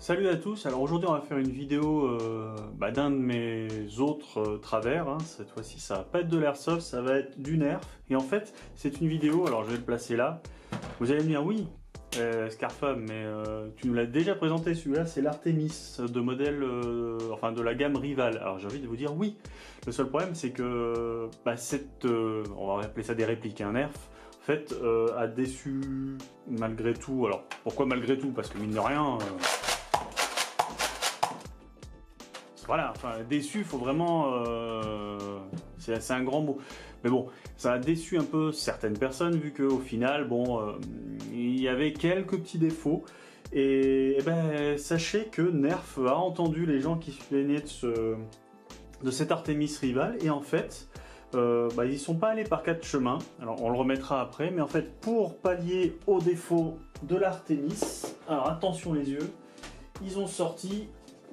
Salut à tous, alors aujourd'hui on va faire une vidéo d'un de mes autres travers, hein. Cette fois-ci ça va pas être de l'airsoft, ça va être du nerf. Et en fait c'est une vidéo, alors je vais le placer là, vous allez me dire oui Scarfa, mais tu nous l'as déjà présenté, celui-là c'est l'Artemis de modèle, enfin de la gamme Rival. Alors j'ai envie de vous dire oui, le seul problème c'est que on va appeler ça des répliques, un nerf, en fait a déçu malgré tout. Alors pourquoi malgré tout? Parce que mine de rien... Voilà, enfin déçu, faut vraiment, c'est un grand mot. Mais bon, ça a déçu un peu certaines personnes vu qu'au final, bon, il y avait quelques petits défauts. Et ben, sachez que Nerf a entendu les gens qui se plaignaient de cet Artemis Rival, et en fait, ils y sont pas allés par quatre chemins. Alors on le remettra après, mais en fait, pour pallier aux défauts de l'Artemis, alors attention les yeux, ils ont sorti...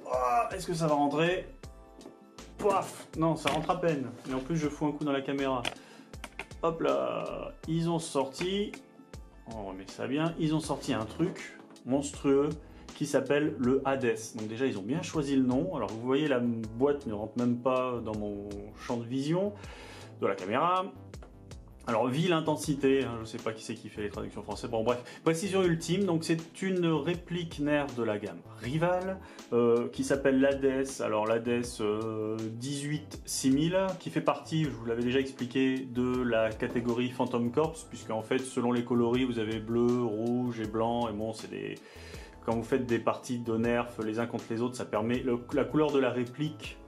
Oh, est-ce que ça va rentrer? Paf! Non, ça rentre à peine. Et en plus, je fous un coup dans la caméra. Hop là! Ils ont sorti... On remet ça bien. Ils ont sorti un truc monstrueux qui s'appelle le Hades. Donc déjà, ils ont bien choisi le nom. Alors, vous voyez, la boîte ne rentre même pas dans mon champ de vision de la caméra. Alors, ville intensité, hein, je sais pas qui c'est qui fait les traductions françaises, bon bref, précision ultime, donc c'est une réplique nerf de la gamme Rival, qui s'appelle l'Hades, alors l'Hades 18-6000, qui fait partie, je vous l'avais déjà expliqué, de la catégorie Phantom Corps, puisque en fait, selon les coloris, vous avez bleu, rouge et blanc, et bon, c'est des... Quand vous faites des parties de nerf les uns contre les autres, ça permet... La couleur de la réplique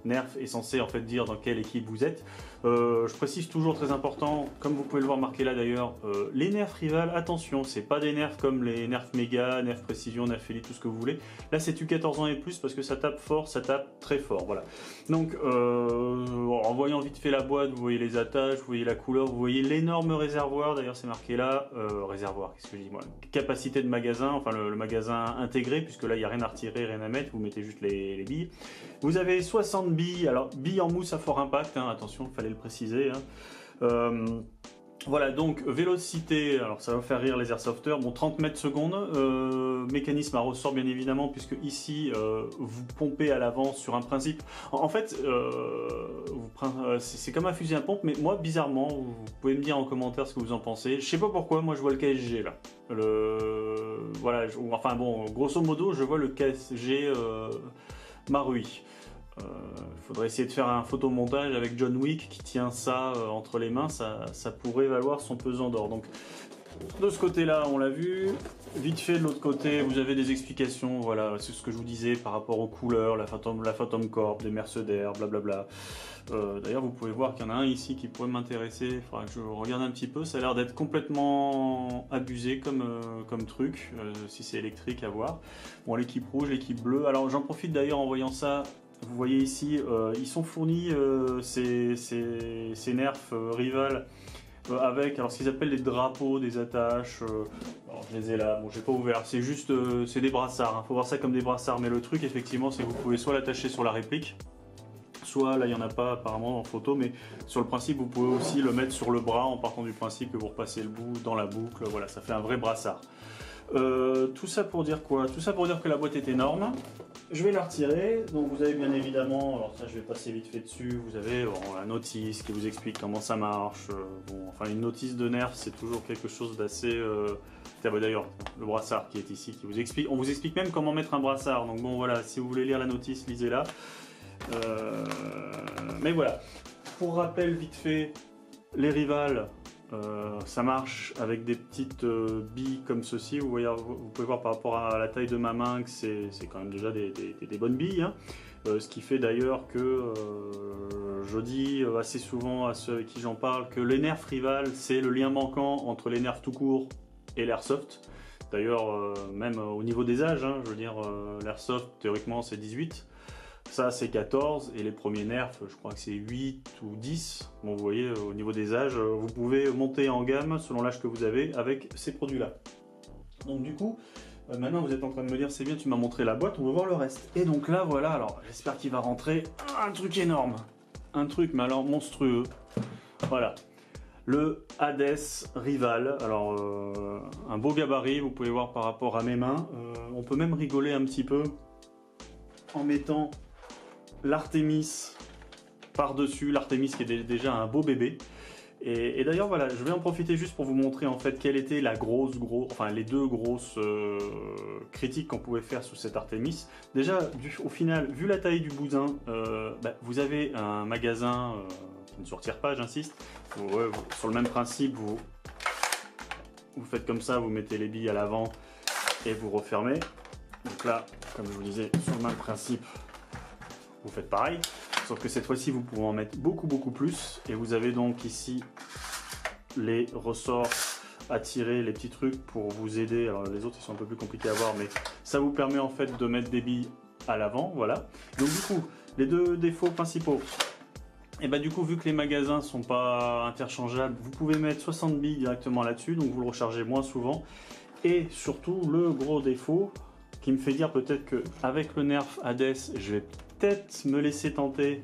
nerf est censé en fait dire dans quelle équipe vous êtes. Je précise toujours, très important, comme vous pouvez le voir marqué là d'ailleurs, les nerfs Rival, attention, c'est pas des nerfs comme les nerfs méga, nerfs précision, nerfs élite, tout ce que vous voulez. Là c'est U14 ans et plus parce que ça tape fort, ça tape très fort, voilà. Donc en voyant vite fait la boîte, vous voyez les attaches, vous voyez la couleur, vous voyez l'énorme réservoir, d'ailleurs c'est marqué là, réservoir, qu'est-ce que je dis moi, capacité de magasin, enfin le magasin intégré, puisque là il n'y a rien à retirer, rien à mettre, vous mettez juste les billes. Vous avez 60 billes, alors billes en mousse à fort impact, hein, attention, il fallait le préciser. Hein. Voilà, donc vélocité, alors ça va faire rire les airsofters, bon 30 mètres secondes, mécanisme à ressort bien évidemment, puisque ici vous pompez à l'avance sur un principe. En fait, c'est comme un fusil à pompe, mais moi bizarrement, vous pouvez me dire en commentaire ce que vous en pensez. Je sais pas pourquoi, moi je vois le KSG là. Voilà, enfin bon, grosso modo, je vois le KSG Marui. Faudrait essayer de faire un photomontage avec John Wick qui tient ça entre les mains, ça pourrait valoir son pesant d'or. Donc de ce côté-là, on l'a vu. Vite fait, de l'autre côté, vous avez des explications, voilà, c'est ce que je vous disais par rapport aux couleurs, la Phantom Corp, des Mercenaires, blablabla. D'ailleurs, vous pouvez voir qu'il y en a un ici qui pourrait m'intéresser, il faudra que je regarde un petit peu, ça a l'air d'être complètement abusé comme truc, si c'est électrique à voir. Bon, l'équipe rouge, l'équipe bleue, alors j'en profite d'ailleurs en voyant ça. Vous voyez ici, ils sont fournis, ces nerfs Rival, avec alors ce qu'ils appellent des drapeaux, des attaches. Alors je les ai là, bon j'ai pas ouvert, c'est juste, c'est des brassards, hein. Faut voir ça comme des brassards, mais le truc effectivement c'est que vous pouvez soit l'attacher sur la réplique, soit là il n'y en a pas apparemment en photo, mais sur le principe vous pouvez aussi le mettre sur le bras en partant du principe que vous repassez le bout dans la boucle, voilà, ça fait un vrai brassard. Tout ça pour dire quoi? Tout ça pour dire que la boîte est énorme. Je vais la retirer, donc vous avez bien évidemment, alors ça je vais passer vite fait dessus, vous avez la notice qui vous explique comment ça marche, bon, enfin une notice de nerf c'est toujours quelque chose d'assez... D'ailleurs le brassard qui est ici, qui vous explique, on vous explique même comment mettre un brassard, donc bon voilà, si vous voulez lire la notice, lisez-la. Mais voilà, pour rappel vite fait, les Rival, ça marche avec des petites billes comme ceci. Vous pouvez voir par rapport à la taille de ma main que c'est quand même déjà des bonnes billes, hein. Ce qui fait d'ailleurs que je dis assez souvent à ceux avec qui j'en parle que les nerfs Rival c'est le lien manquant entre les nerfs tout court et l'airsoft. D'ailleurs même au niveau des âges, hein, je veux dire l'airsoft théoriquement c'est 18. Ça c'est 14 et les premiers nerfs je crois que c'est 8 ou 10. Bon vous voyez au niveau des âges vous pouvez monter en gamme selon l'âge que vous avez avec ces produits là. Donc du coup maintenant vous êtes en train de me dire c'est bien tu m'as montré la boîte, on va voir le reste. Et donc là voilà, alors j'espère qu'il va rentrer un truc énorme. Un truc mais alors monstrueux. Voilà. le Hades Rival. Alors un beau gabarit, vous pouvez voir par rapport à mes mains. On peut même rigoler un petit peu en mettant l'Artemis par-dessus, l'Artemis qui est déjà un beau bébé. Et d'ailleurs voilà, je vais en profiter juste pour vous montrer en fait quelle était la les deux grosses critiques qu'on pouvait faire sous cette Artemis. Déjà, au final, vu la taille du bousin, vous avez un magasin qui ne se retire pas, j'insiste. Sur le même principe, vous faites comme ça, vous mettez les billes à l'avant et vous refermez. Donc là, comme je vous disais, sur le même principe, vous faites pareil. Sauf que cette fois-ci, vous pouvez en mettre beaucoup plus. Et vous avez donc ici les ressorts à tirer, les petits trucs pour vous aider. Alors les autres, ils sont un peu plus compliqués à voir, mais ça vous permet en fait de mettre des billes à l'avant, voilà. Donc du coup, les deux défauts principaux. Et bah du coup, vu que les magasins sont pas interchangeables, vous pouvez mettre 60 billes directement là-dessus, donc vous le rechargez moins souvent. Et surtout, le gros défaut qui me fait dire peut-être qu'avec le Nerf Hades, je vais peut-être me laisser tenter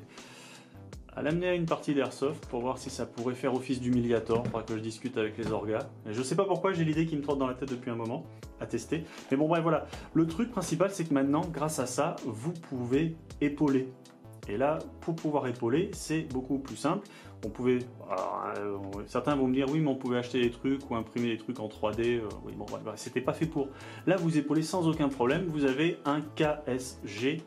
à l'amener à une partie d'airsoft pour voir si ça pourrait faire office d'humiliator. Il faudra que je discute avec les orgas. Et je sais pas pourquoi, j'ai l'idée qui me trotte dans la tête depuis un moment à tester. Mais bon bref voilà, le truc principal c'est que maintenant grâce à ça, vous pouvez épauler. Et là, pour pouvoir épauler, c'est beaucoup plus simple. On pouvait, certains vont me dire oui mais on pouvait acheter des trucs ou imprimer des trucs en 3D. Oui bon bref, c'était pas fait pour. Là vous épaulez sans aucun problème, vous avez un KSG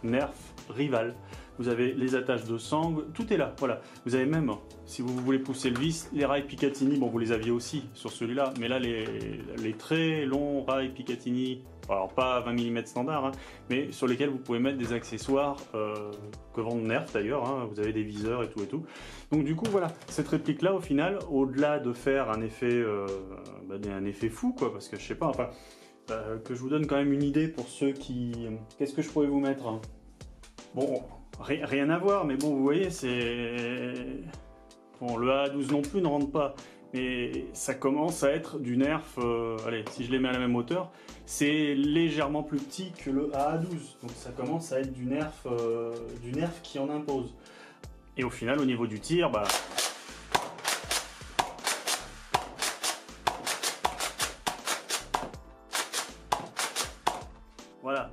Nerf Rival. Vous avez les attaches de sangle, tout est là, voilà. Vous avez même, si vous voulez pousser le vis, les rails Picatinny, bon vous les aviez aussi sur celui-là, mais là les très longs rails Picatinny, alors pas 20 mm standard, hein, mais sur lesquels vous pouvez mettre des accessoires que vendent Nerf d'ailleurs, hein, vous avez des viseurs et tout. Donc du coup voilà, cette réplique-là au final, au-delà de faire un effet fou quoi, parce que je sais pas, enfin, que je vous donne quand même une idée pour ceux qui... Qu'est-ce que je pourrais vous mettre hein. Bon, rien à voir, mais bon, vous voyez, c'est... Bon, le A12 non plus ne rentre pas, mais ça commence à être du Nerf... allez, si je les mets à la même hauteur, c'est légèrement plus petit que le A12, donc ça commence à être du Nerf qui en impose. Et au final, au niveau du tir, bah... Voilà.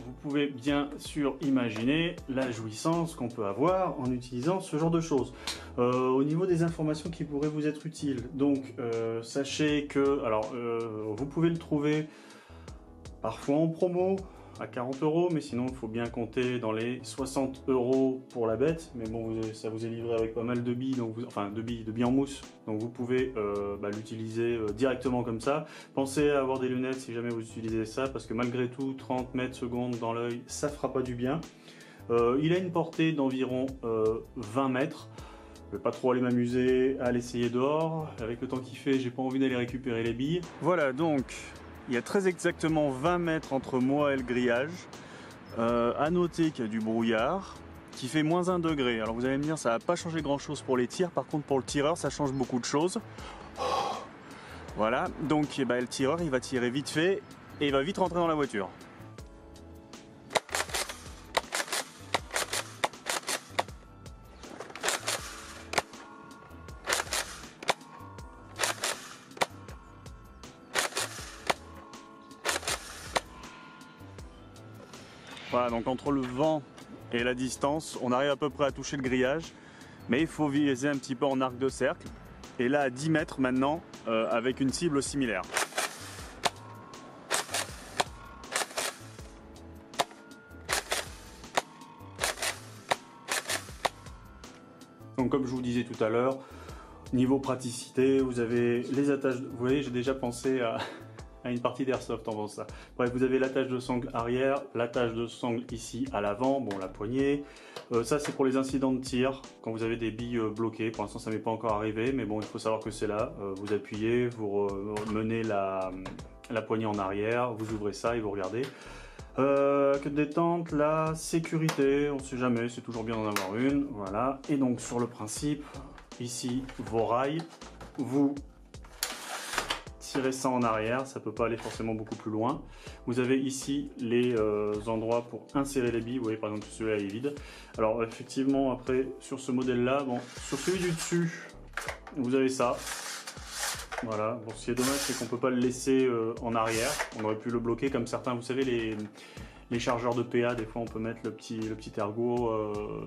Vous pouvez bien sûr imaginer la jouissance qu'on peut avoir en utilisant ce genre de choses. Au niveau des informations qui pourraient vous être utiles, donc sachez que vous pouvez le trouver parfois en promo à 40 €, mais sinon il faut bien compter dans les 60 € pour la bête. Mais bon, ça vous est livré avec pas mal de billes, donc de billes en mousse, donc vous pouvez l'utiliser directement comme ça. Pensez à avoir des lunettes si jamais vous utilisez ça, parce que malgré tout, 30 mètres secondes dans l'œil, ça fera pas du bien. Il a une portée d'environ 20 mètres. Je vais pas trop aller m'amuser à l'essayer dehors. Avec le temps qu'il fait, j'ai pas envie d'aller récupérer les billes. Voilà, donc il y a très exactement 20 mètres entre moi et le grillage. À noter qu'il y a du brouillard qui fait moins 1 degré. Alors vous allez me dire, ça va pas changer grand chose pour les tirs. Par contre, pour le tireur, ça change beaucoup de choses. Voilà, donc le tireur, il va tirer vite fait et il va vite rentrer dans la voiture. Voilà, donc entre le vent et la distance, on arrive à peu près à toucher le grillage, mais il faut viser un petit peu en arc de cercle. Et là, à 10 mètres maintenant, avec une cible similaire. Donc comme je vous disais tout à l'heure, niveau praticité, vous avez les attaches, vous voyez, j'ai déjà pensé à une partie d'airsoft en faisant ça. Bref, vous avez l'attache de sangle arrière, l'attache de sangle ici à l'avant, bon la poignée. Ça c'est pour les incidents de tir, quand vous avez des billes bloquées. Pour l'instant ça m'est pas encore arrivé, mais bon il faut savoir que c'est là. Vous appuyez, vous menez la poignée en arrière, vous ouvrez ça et vous regardez. Que de détente, la sécurité, on sait jamais, c'est toujours bien d'en avoir une. Voilà, et donc sur le principe, ici vos rails, vous tirez ça en arrière, ça peut pas aller forcément beaucoup plus loin. Vous avez ici les endroits pour insérer les billes, vous voyez par exemple celui-là est vide. Alors effectivement après sur ce modèle là, bon, sur celui du dessus, vous avez ça. Voilà, bon, ce qui est dommage, c'est qu'on peut pas le laisser en arrière. On aurait pu le bloquer comme certains, vous savez, les chargeurs de PA, des fois on peut mettre le petit ergot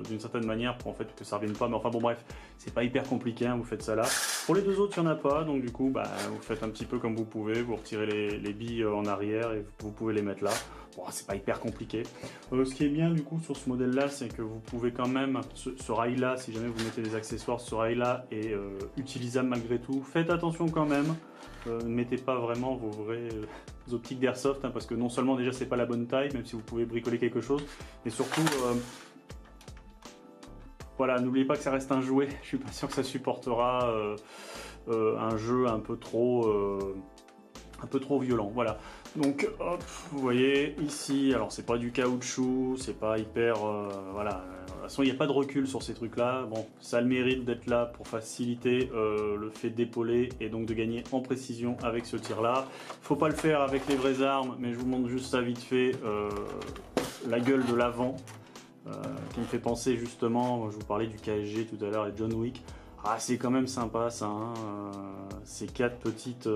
d'une certaine manière pour en fait que ça revienne pas. Mais enfin bon bref, c'est pas hyper compliqué, hein, vous faites ça là. Pour les deux autres, il n'y en a pas, donc du coup, bah, vous faites un petit peu comme vous pouvez, vous retirez les billes en arrière et vous pouvez les mettre là. Bon, c'est pas hyper compliqué. Ce qui est bien du coup sur ce modèle là, c'est que vous pouvez quand même, ce rail là, si jamais vous mettez des accessoires, ce rail là est utilisable malgré tout. Faites attention quand même, ne mettez pas vraiment vos vraies optiques d'airsoft, hein, parce que non seulement déjà c'est pas la bonne taille, même si vous pouvez bricoler quelque chose, mais surtout, voilà, n'oubliez pas que ça reste un jouet. Je suis pas sûr que ça supportera un jeu un peu trop violent. Voilà. Donc, hop, vous voyez ici, alors c'est pas du caoutchouc, c'est pas hyper, voilà. De toute façon, il n'y a pas de recul sur ces trucs-là. Bon, ça a le mérite d'être là pour faciliter le fait d'épauler et donc de gagner en précision avec ce tir-là. Faut pas le faire avec les vraies armes, mais je vous montre juste ça vite fait. La gueule de l'avant, qui me fait penser justement, je vous parlais du KSG tout à l'heure et John Wick. Ah, c'est quand même sympa ça, hein, ces quatre petites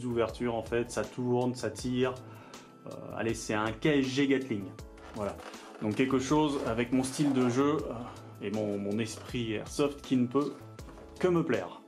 ouvertures en fait, ça tourne, ça tire. Allez, c'est un KSG Gatling. Voilà. Donc quelque chose avec mon style de jeu et mon esprit airsoft qui ne peut que me plaire.